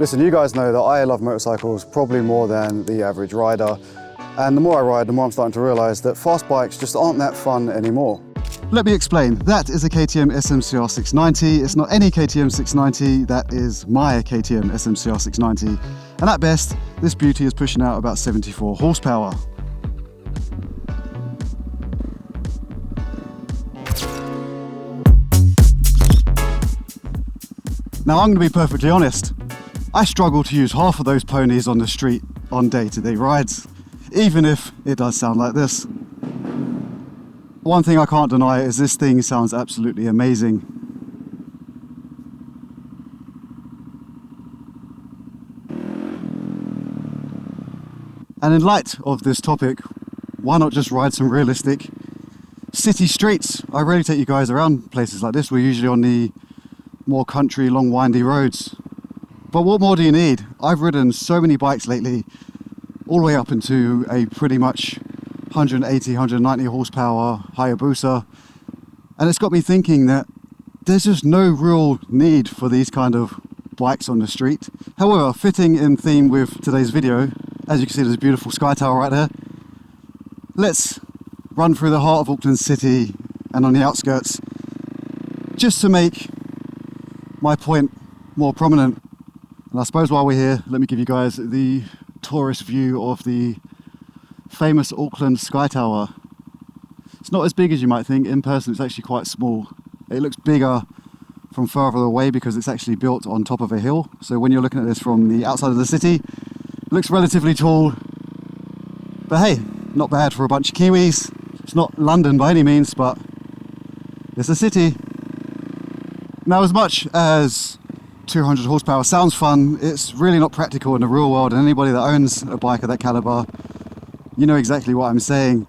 Listen, you guys know that I love motorcycles probably more than the average rider. And the more I ride, the more I'm starting to realise that fast bikes just aren't that fun anymore. Let me explain. That is a KTM SMC R 690. It's not any KTM 690, that is my KTM SMC R 690. And at best, this beauty is pushing out about 74 horsepower. Now I'm going to be perfectly honest. I struggle to use half of those ponies on the street on day-to-day rides, even if it does sound like this. One thing I can't deny is this thing sounds absolutely amazing. And in light of this topic, why not just ride some realistic city streets? I rarely take you guys around places like this. We're usually on the more country, long, windy roads. But what more do you need? I've ridden so many bikes lately, all the way up into a pretty much 180, 190 horsepower Hayabusa. And it's got me thinking that there's just no real need for these kind of bikes on the street. However, fitting in theme with today's video, as you can see there's a beautiful sky tower right there. Let's run through the heart of Auckland City and on the outskirts, just to make my point more prominent. And I suppose while we're here, let me give you guys the tourist view of the famous Auckland Sky Tower. It's not as big as you might think. In person it's actually quite small. It looks bigger from further away because it's actually built on top of a hill. So when you're looking at this from the outside of the city, it looks relatively tall. But hey, not bad for a bunch of Kiwis. It's not London by any means, but it's a city. Now, as much as 200 horsepower sounds fun, it's really not practical in the real world, and anybody that owns a bike of that caliber, you know exactly what I'm saying.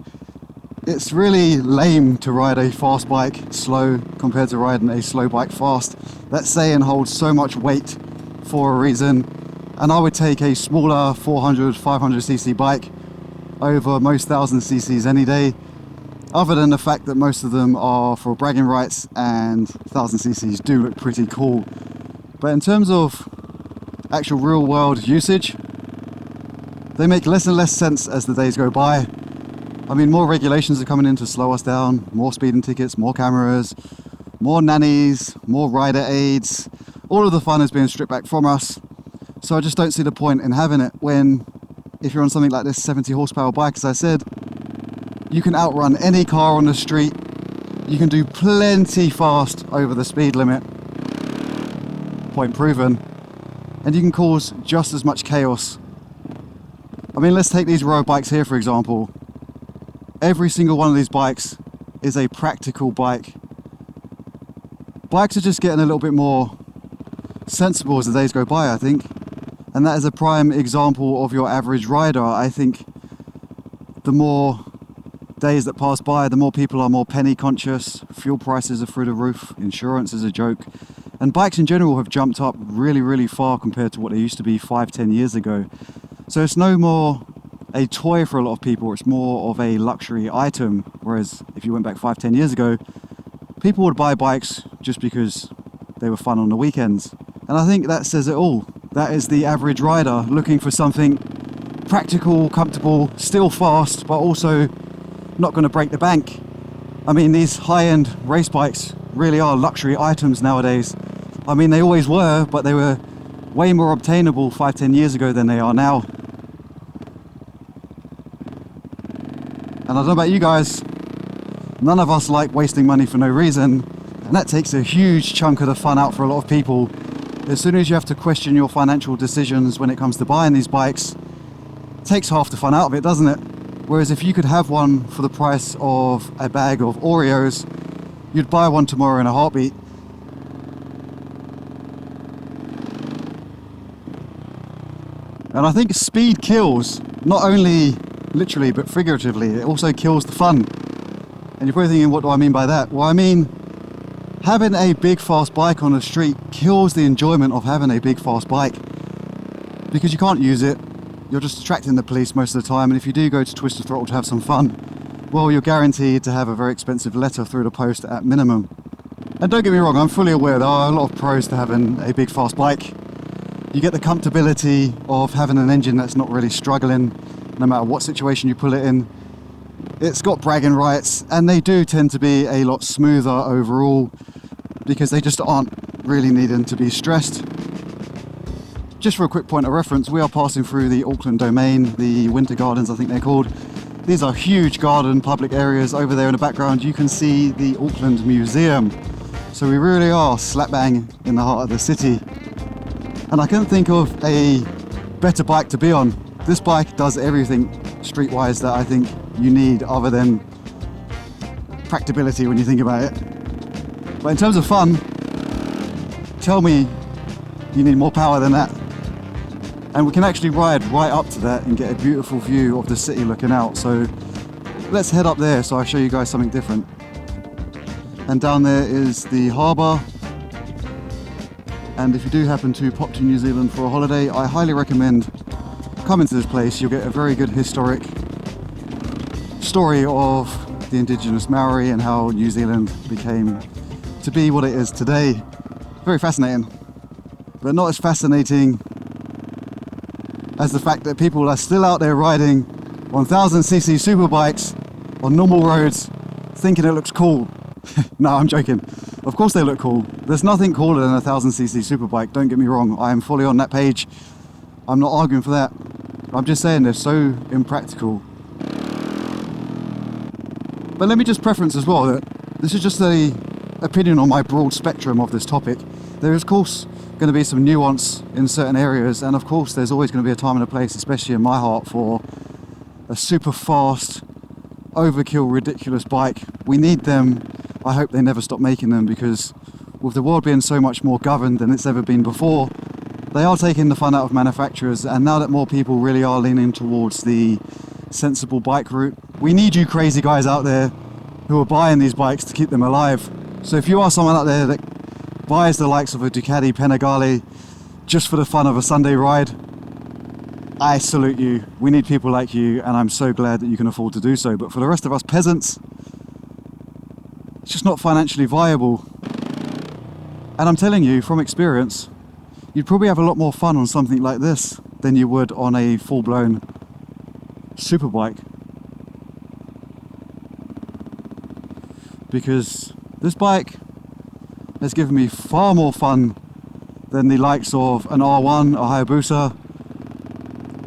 It's really lame to ride a fast bike slow compared to riding a slow bike fast. That saying holds so much weight for a reason, and I would take a smaller 400, 500cc bike over most 1000cc's any day, other than the fact that most of them are for bragging rights and 1000cc's do look pretty cool. But in terms of actual real world usage, they make less and less sense as the days go by. I mean, more regulations are coming in to slow us down, more speeding tickets, more cameras, more nannies, more rider aids. All of the fun is being stripped back from us. So I just don't see the point in having it when, if you're on something like this 70 horsepower bike, as I said, you can outrun any car on the street. You can do plenty fast over the speed limit. Point proven. And you can cause just as much chaos. I mean, let's take these road bikes here for example. Every single one of these bikes is a practical bike. Bikes are just getting a little bit more sensible as the days go by, I think. And that is a prime example of your average rider. I think the more days that pass by, the more people are more penny conscious. Fuel prices are through the roof. Insurance is a joke. And bikes in general have jumped up really, really far compared to what they used to be 5-10 years ago. So it's no more a toy for a lot of people, it's more of a luxury item. Whereas if you went back 5-10 years ago, people would buy bikes just because they were fun on the weekends. And I think that says it all. That is the average rider looking for something practical, comfortable, still fast, but also not going to break the bank. I mean, these high-end race bikes really are luxury items nowadays. I mean, they always were, but they were way more obtainable 5-10 years ago than they are now. And I don't know about you guys, none of us like wasting money for no reason, and that takes a huge chunk of the fun out for a lot of people. As soon as you have to question your financial decisions when it comes to buying these bikes, it takes half the fun out of it, doesn't it? Whereas if you could have one for the price of a bag of Oreos, you'd buy one tomorrow in a heartbeat. And I think speed kills, not only literally but figuratively. It also kills the fun. And you're probably thinking, what do I mean by that? Well, I mean, having a big fast bike on the street kills the enjoyment of having a big fast bike, because you can't use it. You're just distracting the police most of the time, and if you do go to Twist the Throttle to have some fun, well, you're guaranteed to have a very expensive letter through the post at minimum. And don't get me wrong, I'm fully aware there are a lot of pros to having a big fast bike. You get the comfortability of having an engine that's not really struggling, no matter what situation you pull it in. It's got bragging rights, and they do tend to be a lot smoother overall because they just aren't really needing to be stressed. Just for a quick point of reference, we are passing through the Auckland domain, the Winter Gardens I think they're called. These are huge garden public areas. Over there in the background you can see the Auckland Museum. So we really are slap bang in the heart of the city. And I couldn't think of a better bike to be on. This bike does everything streetwise that I think you need, other than practicability when you think about it. But in terms of fun, tell me you need more power than that. And we can actually ride right up to that and get a beautiful view of the city looking out. So let's head up there so I show you guys something different. And down there is the harbour. And if you do happen to pop to New Zealand for a holiday, I highly recommend coming to this place. You'll get a very good historic story of the indigenous Maori and how New Zealand became to be what it is today. Very fascinating, but not as fascinating as the fact that people are still out there riding 1000cc superbikes on normal roads thinking it looks cool. No, I'm joking. Of course they look cool. There's nothing cooler than a 1000cc superbike, don't get me wrong. I am fully on that page. I'm not arguing for that. I'm just saying they're so impractical. But let me just preference as well that this is just an opinion on my broad spectrum of this topic. There is of course going to be some nuance in certain areas, and of course there's always going to be a time and a place, especially in my heart, for a super fast, overkill, ridiculous bike. We need them. I hope they never stop making them, because with the world being so much more governed than it's ever been before, they are taking the fun out of manufacturers. And now that more people really are leaning towards the sensible bike route, we need you crazy guys out there who are buying these bikes to keep them alive. So if you are someone out there that buys the likes of a Ducati Panigale just for the fun of a Sunday ride, I salute you. We need people like you, and I'm so glad that you can afford to do so. But for the rest of us peasants, it's just not financially viable. And I'm telling you from experience, you'd probably have a lot more fun on something like this than you would on a full-blown superbike. Because this bike has given me far more fun than the likes of an R1, a Hayabusa,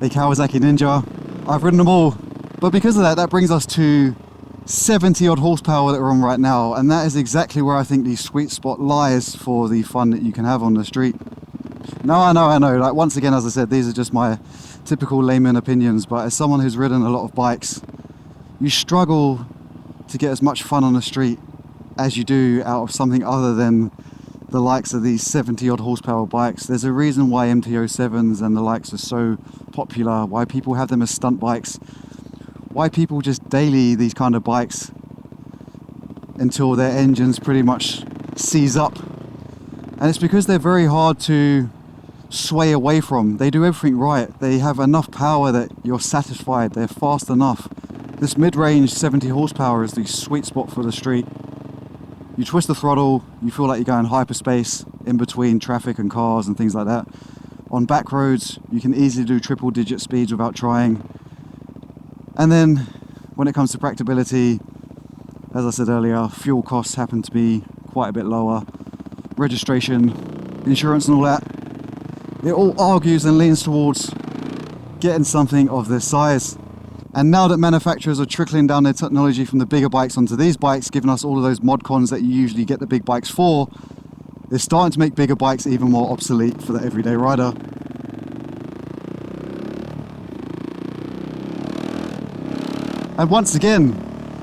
a Kawasaki Ninja. I've ridden them all. But because of that, that brings us to 70 odd horsepower that we're on right now, and that is exactly where I think the sweet spot lies for the fun that you can have on the street. Now I know, like once again, as I said, these are just my typical layman opinions, but as someone who's ridden a lot of bikes, you struggle to get as much fun on the street as you do out of something other than the likes of these 70 odd horsepower bikes. There's a reason why MT-07s and the likes are so popular, why people have them as stunt bikes, why people just daily these kind of bikes until their engines pretty much seize up. And it's because they're very hard to sway away from. They do everything right. They have enough power that you're satisfied. They're fast enough. This mid-range 70 horsepower is the sweet spot for the street. You twist the throttle, you feel like you're going hyperspace in between traffic and cars and things like that. On back roads, you can easily do triple digit speeds without trying. And then when it comes to practicability, as I said earlier, fuel costs happen to be quite a bit lower. Registration, insurance and all that. It all argues and leans towards getting something of this size. And now that manufacturers are trickling down their technology from the bigger bikes onto these bikes, giving us all of those mod cons that you usually get the big bikes for, they're starting to make bigger bikes even more obsolete for the everyday rider. And once again,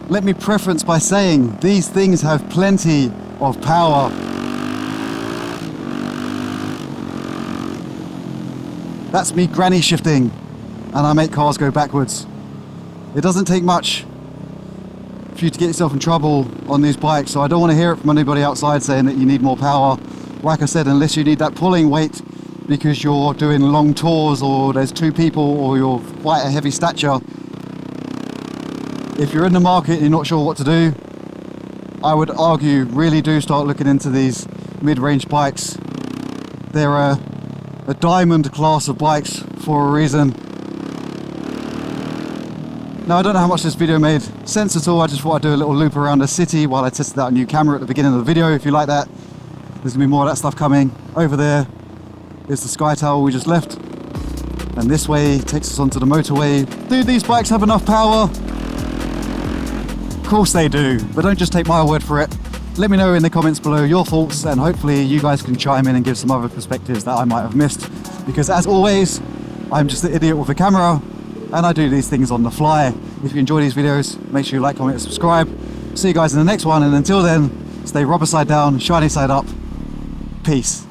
let me preference by saying these things have plenty of power. That's me granny shifting, and I make cars go backwards. It doesn't take much for you to get yourself in trouble on these bikes, so I don't want to hear it from anybody outside saying that you need more power. Like I said, unless you need that pulling weight because you're doing long tours or there's two people or you're quite a heavy stature. If you're in the market and you're not sure what to do, I would argue really do start looking into these mid-range bikes. They're a diamond class of bikes for a reason. Now, I don't know how much this video made sense at all. I just thought I'd do a little loop around the city while I tested out a new camera at the beginning of the video. If you like that, there's gonna be more of that stuff coming. Over there is the Sky Tower we just left, and this way takes us onto the motorway. Do these bikes have enough power? Of course they do, but don't just take my word for it. Let me know in the comments below your thoughts, and hopefully you guys can chime in and give some other perspectives that I might have missed, because as always, I'm just an idiot with a camera and I do these things on the fly. If you enjoy these videos, make sure you like, comment and subscribe. See you guys in the next one, and until then, stay rubber side down, shiny side up. Peace.